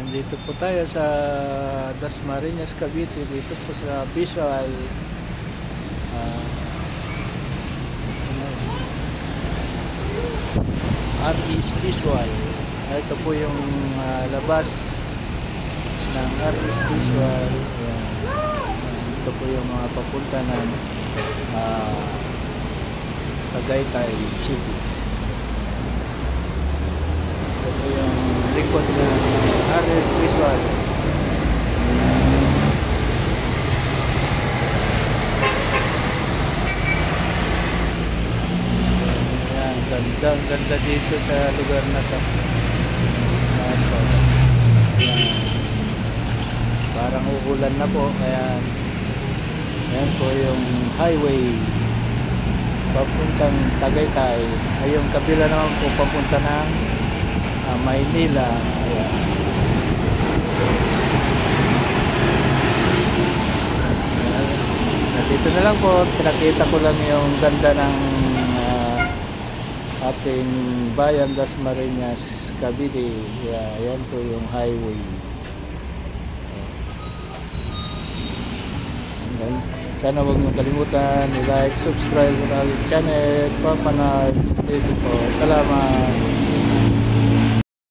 Dito po tayo sa Dasmariñas, Cavite. Dito po sa Visual Artist Visual. Ito po yung labas ng Artist Visual. Ayan. Ito po yung mga papunta ng Tagaytay City. Ito po yung likod ng Artist Visual. Ganda dito sa lugar na to. Parang uulan na po, kaya yan po yung highway papuntang Tagaytay. Ay yung kabila naman po papunta ng Maynila. Ayan. Dito na lang po, pinakita ko lang yung ganda ng ating bayan, Dasmariñas, Cavite. Yan po yung highway. Sana huwag nyo kalimutan i-like, subscribe sa aking channel. Papanags. Dito po. Salamat.